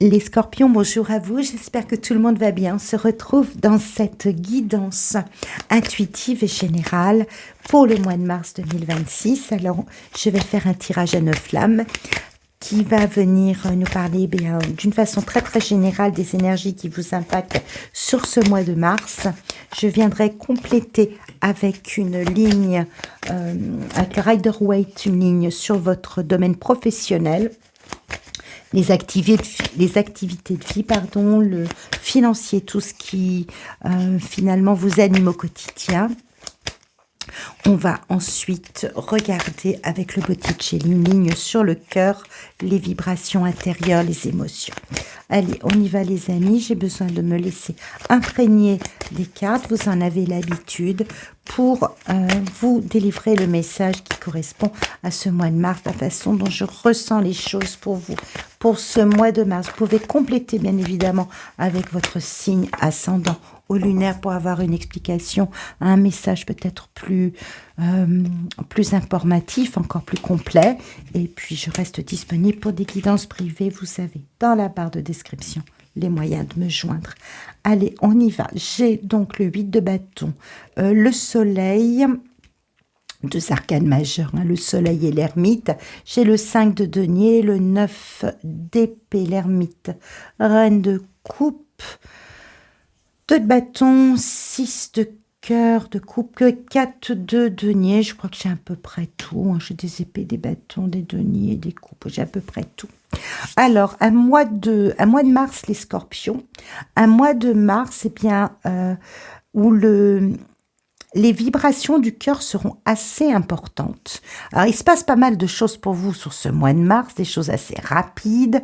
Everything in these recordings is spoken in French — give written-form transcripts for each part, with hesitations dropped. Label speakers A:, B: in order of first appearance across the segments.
A: Les scorpions, bonjour à vous, j'espère que tout le monde va bien. On se retrouve dans cette guidance intuitive et générale pour le mois de mars 2026. Alors, je vais faire un tirage à 9 flammes qui va venir nous parler d'une façon très très générale des énergies qui vous impactent sur ce mois de mars. Je viendrai compléter avec une ligne, avec le Rider-Waite, une ligne sur votre domaine professionnel. Les activités de vie, pardon, le financier, tout ce qui finalement vous anime au quotidien. On va ensuite regarder avec le Botticelli une ligne sur le cœur, les vibrations intérieures, les émotions. Allez, on y va les amis, j'ai besoin de me laisser imprégner des cartes, vous en avez l'habitude, pour vous délivrer le message qui correspond à ce mois de mars, la façon dont je ressens les choses pour vous, pour ce mois de mars. Vous pouvez compléter bien évidemment avec votre signe ascendant au lunaire pour avoir une explication, un message peut-être plus informatif, encore plus complet. Et puis je reste disponible pour des guidances privées, vous savez, dans la barre de description, les moyens de me joindre. Allez, on y va. J'ai donc le 8 de bâton, le soleil, deux arcanes majeures, le soleil et l'ermite. J'ai le 5 de denier, le 9 d'épée, l'ermite, reine de coupe, 2 de bâton, 6 de cœur, de coupe, 4 de denier. Je crois que j'ai à peu près tout. J'ai des épées, des bâtons, des deniers, des coupes. J'ai à peu près tout. Alors, un mois de mars, les scorpions. Un mois de mars, eh bien, où les vibrations du cœur seront assez importantes. Alors, il se passe pas mal de choses pour vous sur ce mois de mars, des choses assez rapides.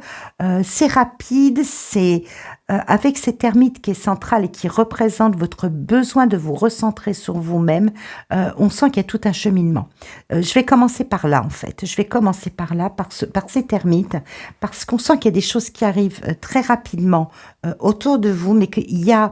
A: C'est rapide, c'est avec cette ermite qui est centrale et qui représente votre besoin de vous recentrer sur vous-même. On sent qu'il y a tout un cheminement. Je vais commencer par là, en fait. Je vais commencer par là, par cette ermite, parce qu'on sent qu'il y a des choses qui arrivent très rapidement autour de vous, mais qu'il y a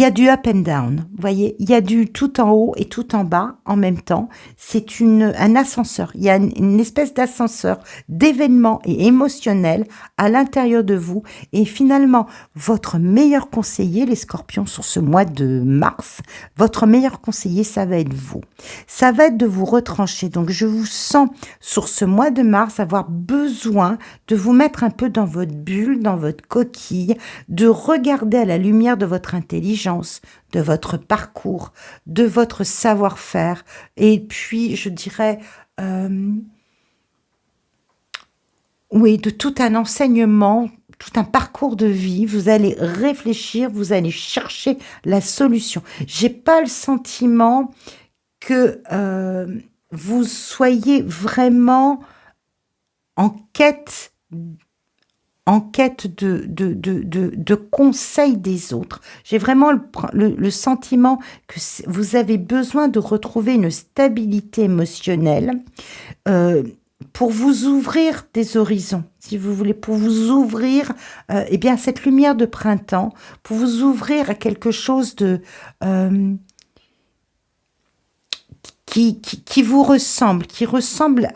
A: du up and down, vous voyez, il y a du tout en haut et tout en bas en même temps. C'est un ascenseur, il y a une espèce d'ascenseur d'événements et émotionnels à l'intérieur de vous. Et finalement, votre meilleur conseiller, les scorpions, sur ce mois de mars, votre meilleur conseiller, ça va être vous. Ça va être de vous retrancher. Donc, je vous sens sur ce mois de mars avoir besoin de vous mettre un peu dans votre bulle, dans votre coquille, de regarder à la lumière de votre intelligence, de votre parcours, de votre savoir-faire, et puis je dirais oui, de tout un enseignement, tout un parcours de vie. Vous allez réfléchir, vous allez chercher la solution. J'ai pas le sentiment que vous soyez vraiment en quête de conseils des autres. J'ai vraiment le sentiment que vous avez besoin de retrouver une stabilité émotionnelle pour vous ouvrir des horizons, si vous voulez, pour vous ouvrir eh bien, cette lumière de printemps, pour vous ouvrir à quelque chose de qui vous ressemble, qui ressemble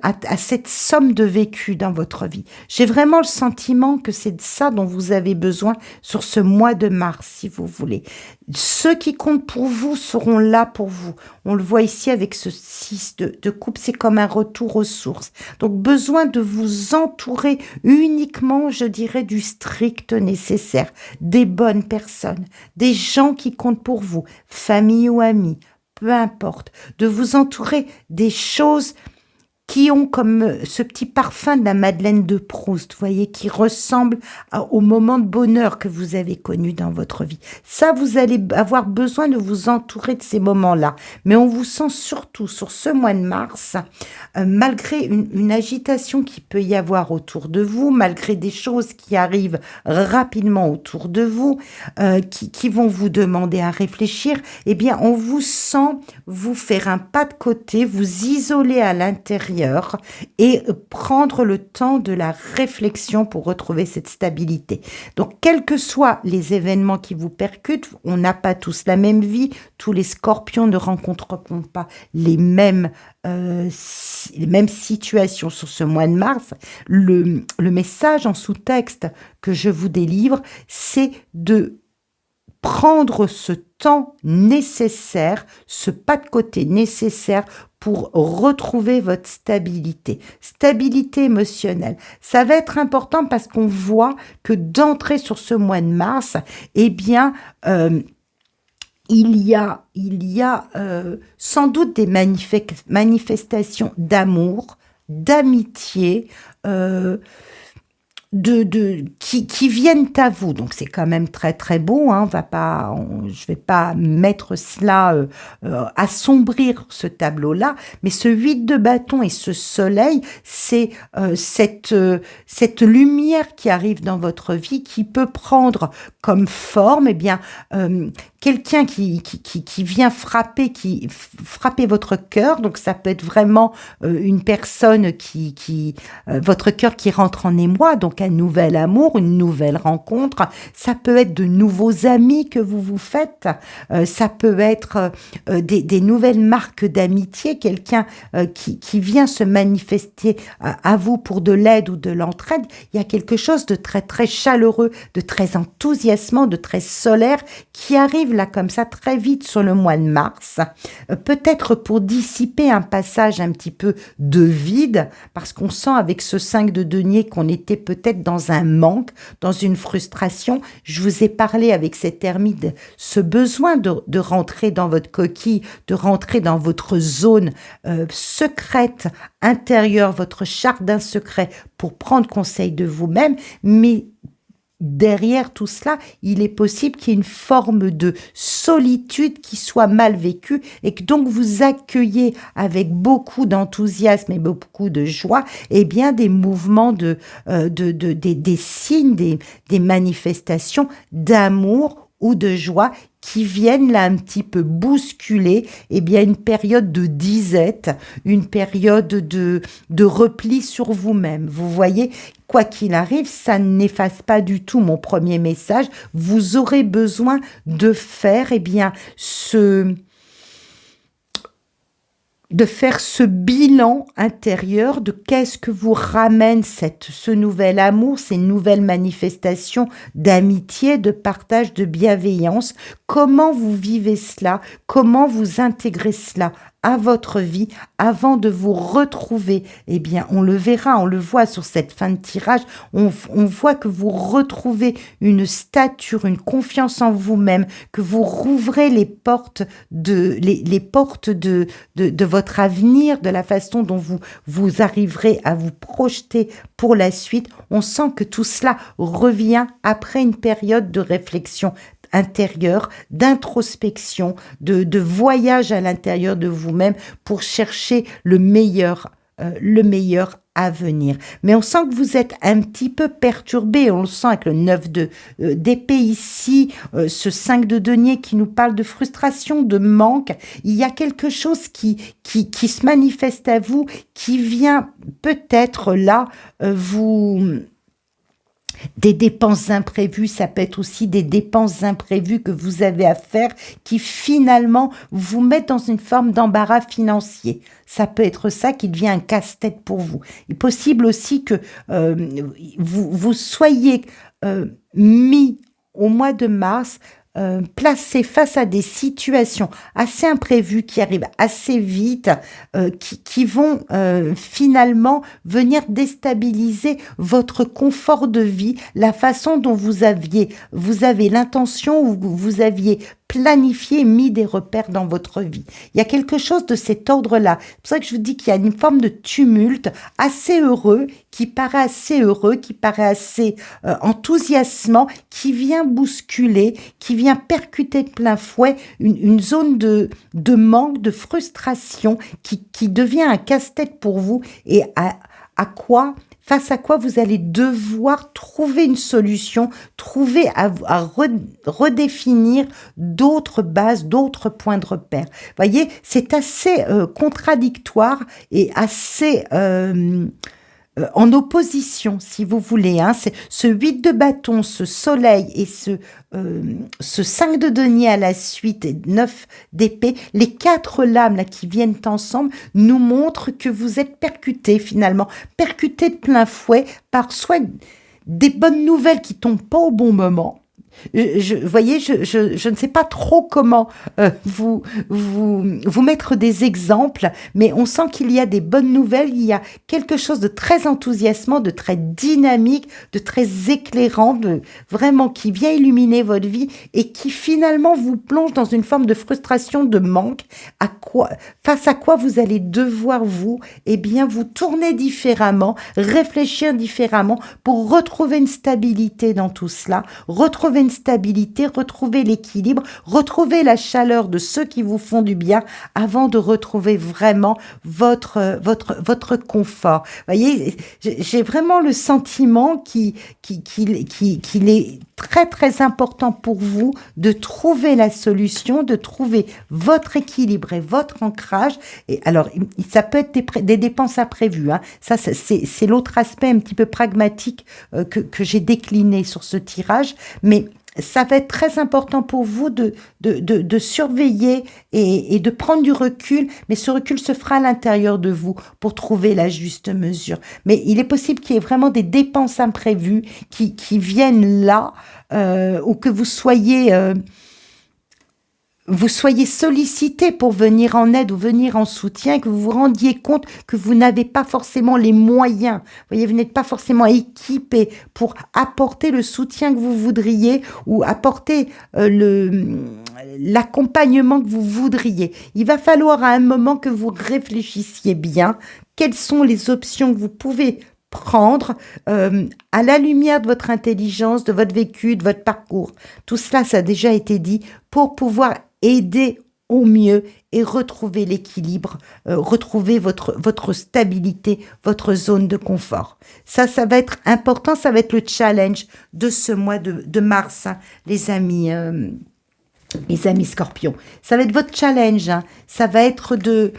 A: à cette somme de vécu dans votre vie. J'ai vraiment le sentiment que c'est de ça dont vous avez besoin sur ce mois de mars, si vous voulez. Ceux qui comptent pour vous seront là pour vous. On le voit ici avec ce 6 de coupe, c'est comme un retour aux sources. Donc, besoin de vous entourer uniquement, je dirais, du strict nécessaire, des bonnes personnes, des gens qui comptent pour vous, famille ou amis, peu importe, de vous entourer des choses qui ont comme ce petit parfum de la Madeleine de Proust, vous voyez, qui ressemble au moment de bonheur que vous avez connu dans votre vie. Ça, vous allez avoir besoin de vous entourer de ces moments-là. Mais on vous sent surtout sur ce mois de mars, malgré une agitation qui peut y avoir autour de vous, malgré des choses qui arrivent rapidement autour de vous, qui vont vous demander à réfléchir, eh bien, on vous sent vous faire un pas de côté, vous isoler à l'intérieur intérieure et prendre le temps de la réflexion pour retrouver cette stabilité. Donc, quels que soient les événements qui vous percutent, on n'a pas tous la même vie, tous les scorpions ne rencontreront pas les mêmes situations sur ce mois de mars. Le message en sous-texte que je vous délivre, c'est de prendre ce temps nécessaire, ce pas de côté nécessaire pour retrouver votre stabilité. Stabilité émotionnelle. Ça va être important parce qu'on voit que d'entrer sur ce mois de mars, eh bien, il y a sans doute des manifestations d'amour, d'amitié, qui viennent à vous. Donc c'est quand même très très beau, hein. Je vais pas mettre cela, assombrir ce tableau-là, mais ce 8 de bâton et ce soleil, c'est cette lumière qui arrive dans votre vie, qui peut prendre comme forme, eh bien, quelqu'un qui vient frapper votre cœur. Donc ça peut être vraiment une personne votre cœur qui rentre en émoi, donc un nouvel amour, une nouvelle rencontre. Ça peut être de nouveaux amis que vous vous faites. Ça peut être des nouvelles marques d'amitié, quelqu'un qui vient se manifester à vous pour de l'aide ou de l'entraide. Il y a quelque chose de très très chaleureux, de très enthousiasmant, de très solaire qui arrive là comme ça très vite sur le mois de mars. Peut-être pour dissiper un passage un petit peu de vide, parce qu'on sent avec ce 5 de denier qu'on était peut-être dans un manque, dans une frustration. Je vous ai parlé avec cette ermite, ce besoin de rentrer dans votre coquille, de rentrer dans votre zone secrète intérieure, votre jardin secret pour prendre conseil de vous-même, mais derrière tout cela, il est possible qu'il y ait une forme de solitude qui soit mal vécue et que donc vous accueillez avec beaucoup d'enthousiasme et beaucoup de joie, eh bien des mouvements des signes, des manifestations d'amour ou de joie qui viennent là un petit peu bousculer, eh bien une période de disette, une période de repli sur vous-même. Vous voyez, quoi qu'il arrive, ça n'efface pas du tout mon premier message. Vous aurez besoin de faire, eh bien, de faire ce bilan intérieur de qu'est-ce que vous ramène ce nouvel amour, ces nouvelles manifestations d'amitié, de partage, de bienveillance. Comment vous vivez cela? Comment vous intégrez cela à votre vie avant de vous retrouver? Eh bien, on le verra, on le voit sur cette fin de tirage, on voit que vous retrouvez une stature, une confiance en vous-même, que vous rouvrez les portes de votre avenir, de la façon dont vous arriverez à vous projeter pour la suite. On sent que tout cela revient après une période de réflexion intérieure, d'introspection, de voyage à l'intérieur de vous-même pour chercher le meilleur à venir. Mais on sent que vous êtes un petit peu perturbé, on le sent avec le 9 d'épée ici, ce 5 de denier qui nous parle de frustration, de manque. Il y a quelque chose qui se manifeste à vous, qui vient peut-être là des dépenses imprévues, ça peut être aussi des dépenses imprévues que vous avez à faire qui finalement vous mettent dans une forme d'embarras financier. Ça peut être ça qui devient un casse-tête pour vous. Il est possible aussi que vous soyez mis au mois de mars placé face à des situations assez imprévues qui arrivent assez vite, qui vont finalement venir déstabiliser votre confort de vie, la façon dont vous avez l'intention ou vous aviez planifié, mis des repères dans votre vie. Il y a quelque chose de cet ordre-là. C'est pour ça que je vous dis qu'il y a une forme de tumulte assez heureux, qui paraît assez enthousiasmant, qui vient bousculer, qui vient percuter de plein fouet une zone de manque, de frustration, qui devient un casse-tête pour vous et à quoi face à quoi vous allez devoir trouver une solution, trouver à redéfinir d'autres bases, d'autres points de repère. Vous voyez, c'est assez contradictoire et assez en opposition, si vous voulez. Hein. C'est ce 8 de bâton, ce soleil et ce 5 de denier à la suite et 9 d'épée, les 4 lames là, qui viennent ensemble nous montrent que vous êtes percuté finalement, percuté de plein fouet par soit des bonnes nouvelles qui tombent pas au bon moment. Vous voyez, je ne sais pas trop comment vous mettre des exemples, mais on sent qu'il y a des bonnes nouvelles, il y a quelque chose de très enthousiasmant, de très dynamique, de très éclairant, vraiment qui vient illuminer votre vie et qui finalement vous plonge dans une forme de frustration, de manque, face à quoi vous allez devoir vous tourner différemment, réfléchir différemment pour retrouver une stabilité dans tout cela, retrouver une stabilité, retrouver l'équilibre, retrouver la chaleur de ceux qui vous font du bien avant de retrouver vraiment votre confort. Vous voyez, j'ai vraiment le sentiment qu'il est très très important pour vous de trouver la solution, de trouver votre équilibre et votre ancrage. Et alors, ça peut être des dépenses imprévues. Hein. Ça, c'est l'autre aspect un petit peu pragmatique que j'ai décliné sur ce tirage. Mais ça va être très important pour vous de surveiller et de prendre du recul, mais ce recul se fera à l'intérieur de vous pour trouver la juste mesure. Mais il est possible qu'il y ait vraiment des dépenses imprévues qui viennent là, ou que vous soyez sollicité pour venir en aide ou venir en soutien, que vous vous rendiez compte que vous n'avez pas forcément les moyens. Vous voyez, vous n'êtes pas forcément équipé pour apporter le soutien que vous voudriez ou apporter l'accompagnement que vous voudriez. Il va falloir à un moment que vous réfléchissiez bien quelles sont les options que vous pouvez prendre à la lumière de votre intelligence, de votre vécu, de votre parcours. Tout cela, ça a déjà été dit, pour pouvoir aider au mieux et retrouver l'équilibre, retrouver votre stabilité, votre zone de confort. Ça va être important, ça va être le challenge de ce mois de mars, hein, les amis Scorpions. Ça va être votre challenge, hein. Ça va être de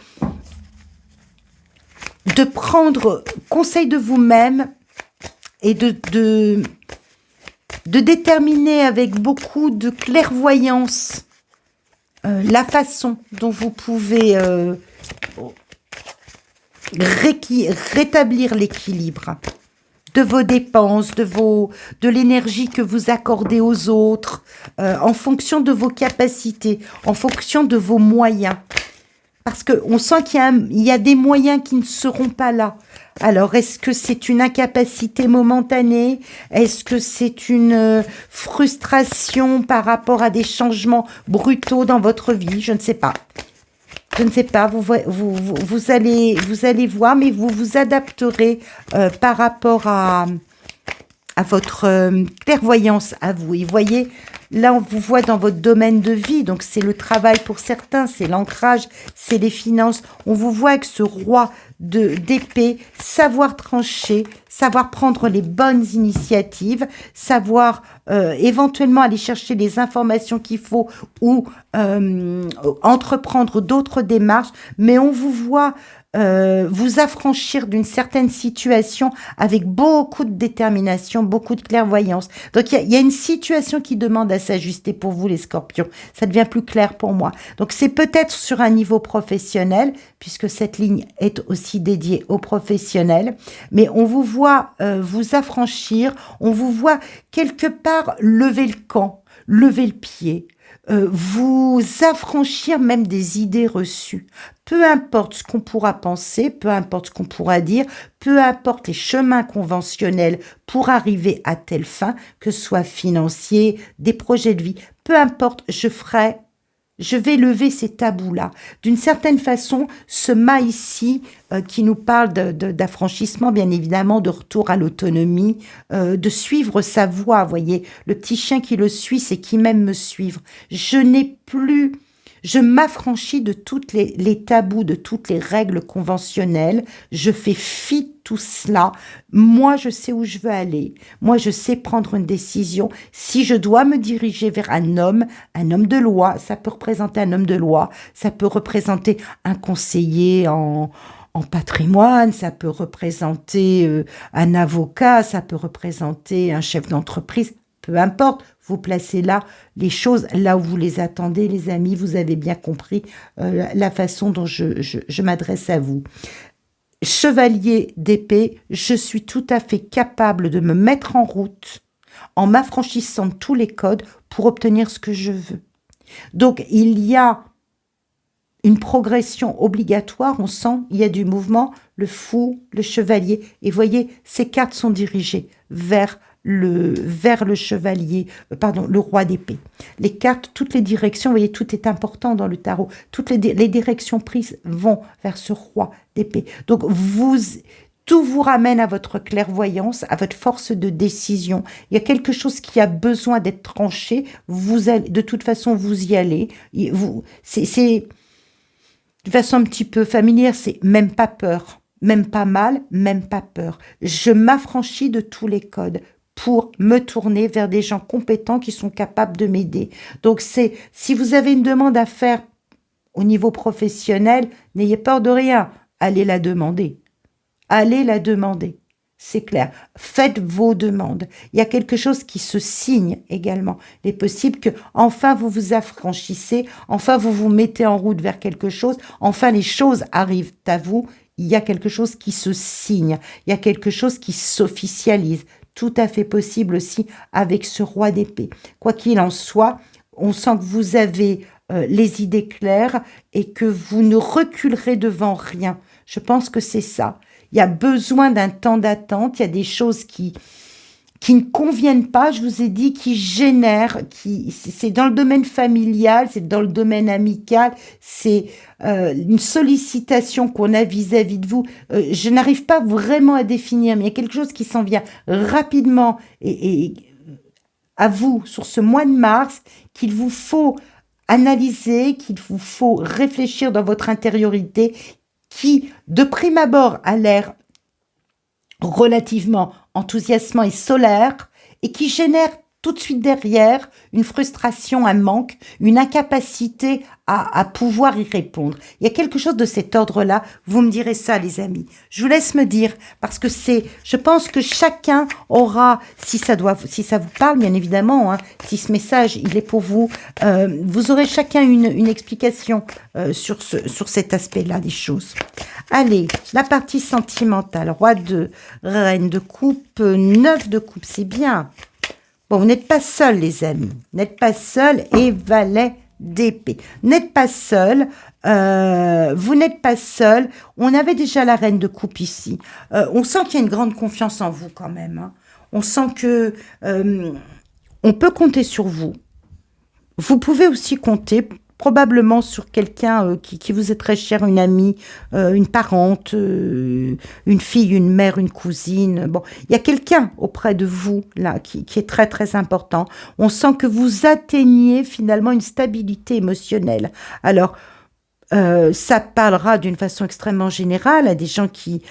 A: prendre conseil de vous-même et de déterminer avec beaucoup de clairvoyance la façon dont vous pouvez rétablir l'équilibre de vos dépenses, de l'énergie que vous accordez aux autres, en fonction de vos capacités, en fonction de vos moyens. Parce qu'on sent qu'il y a des moyens qui ne seront pas là. Alors, est-ce que c'est une incapacité momentanée? Est-ce que c'est une frustration par rapport à des changements brutaux dans votre vie? Je ne sais pas. Je ne sais pas. Vous allez voir, mais vous vous adapterez par rapport à votre clairvoyance à vous. Et voyez, là, on vous voit dans votre domaine de vie, donc c'est le travail pour certains, c'est l'ancrage, c'est les finances. On vous voit avec ce roi d'épée, savoir trancher, savoir prendre les bonnes initiatives, savoir éventuellement aller chercher les informations qu'il faut ou entreprendre d'autres démarches, mais on vous voit vous affranchir d'une certaine situation avec beaucoup de détermination, beaucoup de clairvoyance. Donc, il y a une situation qui demande à s'ajuster pour vous, les Scorpions. Ça devient plus clair pour moi. Donc, c'est peut-être sur un niveau professionnel, puisque cette ligne est aussi dédiée aux professionnels, mais on vous voit vous affranchir, on vous voit quelque part lever le camp, lever le pied, vous affranchir même des idées reçues. Peu importe ce qu'on pourra penser, peu importe ce qu'on pourra dire, peu importe les chemins conventionnels pour arriver à telle fin, que ce soit financier, des projets de vie, peu importe, je vais lever ces tabous-là. D'une certaine façon, ce mât ici, qui nous parle d'affranchissement, bien évidemment, de retour à l'autonomie, de suivre sa voie, voyez. Le petit chien qui le suit, c'est qui m'aime me suivre. Je Je m'affranchis de toutes les tabous, de toutes les règles conventionnelles. Je fais fi de tout cela. Moi, je sais où je veux aller. Moi, je sais prendre une décision. Si je dois me diriger vers un homme de loi, ça peut représenter un homme de loi, ça peut représenter un conseiller en patrimoine, ça peut représenter un avocat, ça peut représenter un chef d'entreprise, peu importe, vous placez là les choses là où vous les attendez, les amis, vous avez bien compris la façon dont je m'adresse à vous. Chevalier d'épée, je suis tout à fait capable de me mettre en route en m'affranchissant de tous les codes pour obtenir ce que je veux. Donc, il y a une progression obligatoire, on sent, il y a du mouvement, le fou, le chevalier, et voyez, ces cartes sont dirigées vers le chevalier, le roi d'épée. Les cartes, toutes les directions, vous voyez, tout est important dans le tarot, toutes les directions prises vont vers ce roi d'épée. Donc, tout vous ramène à votre clairvoyance, à votre force de décision. Il y a quelque chose qui a besoin d'être tranché, de toute façon, vous y allez. C'est de façon un petit peu familière, c'est même pas peur, même pas mal, même pas peur. Je m'affranchis de tous les codes pour me tourner vers des gens compétents qui sont capables de m'aider. Donc, si vous avez une demande à faire au niveau professionnel, n'ayez peur de rien, allez la demander. Allez la demander, c'est clair. Faites vos demandes. Il y a quelque chose qui se signe également. Il est possible que enfin vous vous affranchissez, enfin vous vous mettez en route vers quelque chose, enfin les choses arrivent à vous. Il y a quelque chose qui se signe, il y a quelque chose qui s'officialise. Tout à fait possible aussi avec ce roi d'épée. Quoi qu'il en soit, on sent que vous avez les idées claires et que vous ne reculerez devant rien. Je pense que c'est ça. Il y a besoin d'un temps d'attente, il y a des choses qui ne conviennent pas, je vous ai dit, qui génèrent, c'est dans le domaine familial, c'est dans le domaine amical, c'est une sollicitation qu'on a vis-à-vis de vous. Je n'arrive pas vraiment à définir, mais il y a quelque chose qui s'en vient rapidement et à vous sur ce mois de mars qu'il vous faut analyser, qu'il vous faut réfléchir dans votre intériorité, qui, de prime abord, a l'air relativement enthousiasmant et solaire, et qui génère tout de suite derrière une frustration, un manque, une incapacité à pouvoir y répondre. Il y a quelque chose de cet ordre-là, vous me direz ça les amis. Je vous laisse me dire, parce que je pense que chacun aura, si ça vous parle bien évidemment, hein, si ce message il est pour vous, vous aurez chacun une explication sur cet aspect-là des choses. Allez, la partie sentimentale, roi de reine de coupe, 9 de coupe, c'est bien. Bon, vous n'êtes pas seul, les amis. Vous n'êtes pas seul et valet d'épée. Vous n'êtes pas seul. Vous n'êtes pas seul. On avait déjà la reine de coupe ici. On sent qu'il y a une grande confiance en vous quand même. Hein. On sent que on peut compter sur vous. Vous pouvez aussi compter probablement sur quelqu'un qui vous est très cher, une amie, une parente, une fille, une mère, une cousine. Bon, il y a quelqu'un auprès de vous là qui est très très important. On sent que vous atteignez finalement une stabilité émotionnelle. Alors, ça parlera d'une façon extrêmement générale à des gens qui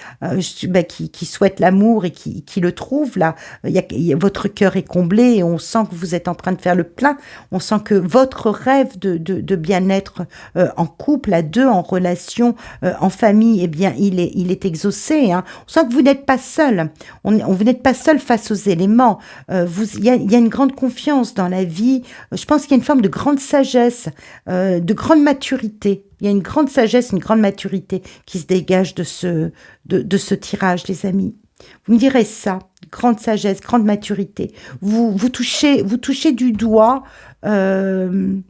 A: souhaitent l'amour et qui le trouvent. Là, votre cœur est comblé et on sent que vous êtes en train de faire le plein. On sent que votre rêve de bien-être en couple, à deux, en relation, en famille, eh bien, il est exaucé. Hein. On sent que vous n'êtes pas seul. Vous n'êtes pas seul face aux éléments. Il y a une grande confiance dans la vie. Je pense qu'il y a une forme de grande sagesse, de grande maturité. Il y a une grande sagesse, une grande maturité qui se dégage de ce tirage, les amis. Vous me direz ça, grande sagesse, grande maturité. Vous touchez du doigt un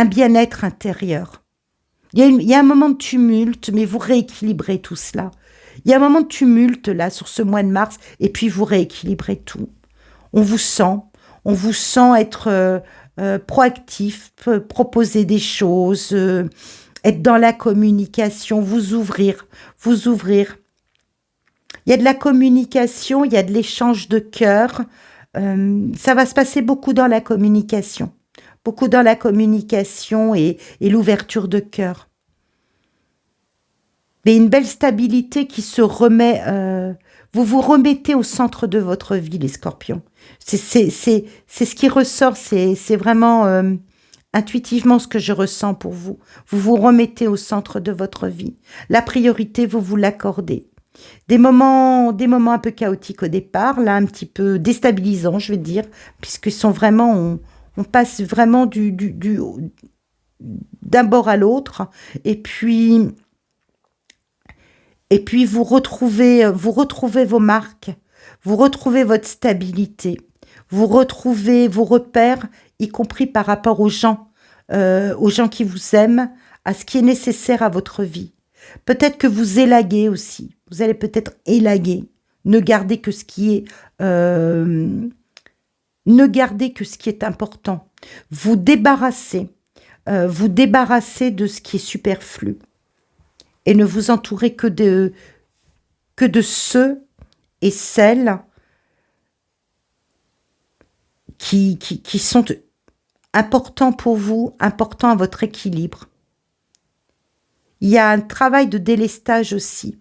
A: bien-être intérieur. Il y a un moment de tumulte, mais vous rééquilibrez tout cela. Il y a un moment de tumulte, là, sur ce mois de mars, et puis vous rééquilibrez tout. On vous sent être proactif, proposer des choses, être dans la communication, vous ouvrir. Il y a de la communication, il y a de l'échange de cœur. Ça va se passer beaucoup dans la communication. beaucoup dans la communication et l'ouverture de cœur. Mais une belle stabilité qui se remet, vous vous remettez au centre de votre vie, les scorpions. C'est ce qui ressort, c'est vraiment intuitivement ce que je ressens pour vous. Vous vous remettez au centre de votre vie. La priorité, vous vous l'accordez. Des moments un peu chaotiques au départ, là un petit peu déstabilisants, je vais dire, puisqu'ils sont vraiment, on passe vraiment d'un bord à l'autre, et puis vous retrouvez vos marques, vous retrouvez votre stabilité, vous retrouvez vos repères, y compris par rapport aux gens qui vous aiment, à ce qui est nécessaire à votre vie. Peut-être que vous élaguez aussi. Vous allez peut-être élaguer. Ne gardez que ce qui est, important. Vous débarrassez de ce qui est superflu. Et ne vous entourez que de ceux et celles qui sont importants pour vous, importants à votre équilibre. Il y a un travail de délestage aussi,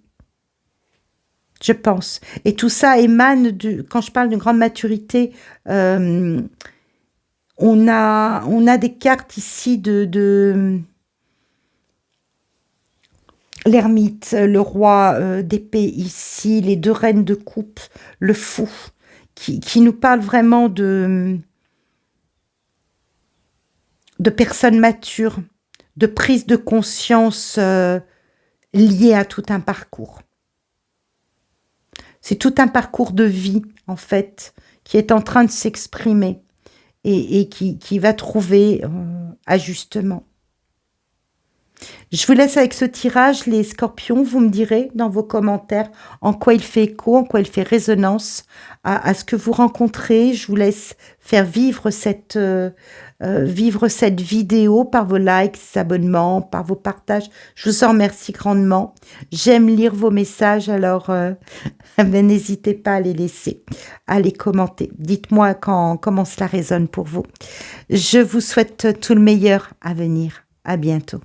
A: je pense. Et tout ça émane quand je parle d'une grande maturité, on a des cartes ici de l'ermite, le roi d'épée ici, les 2 reines de coupe, le fou, qui nous parle vraiment de personnes matures, de prise de conscience liée à tout un parcours. C'est tout un parcours de vie, en fait, qui est en train de s'exprimer et qui va trouver ajustement. Je vous laisse avec ce tirage, les scorpions. Vous me direz dans vos commentaires en quoi il fait écho, en quoi il fait résonance à ce que vous rencontrez. Je vous laisse faire vivre cette vidéo par vos likes, abonnements, par vos partages. Je vous en remercie grandement. J'aime lire vos messages, alors n'hésitez pas à les laisser, à les commenter. Dites-moi comment cela résonne pour vous. Je vous souhaite tout le meilleur à venir. À bientôt.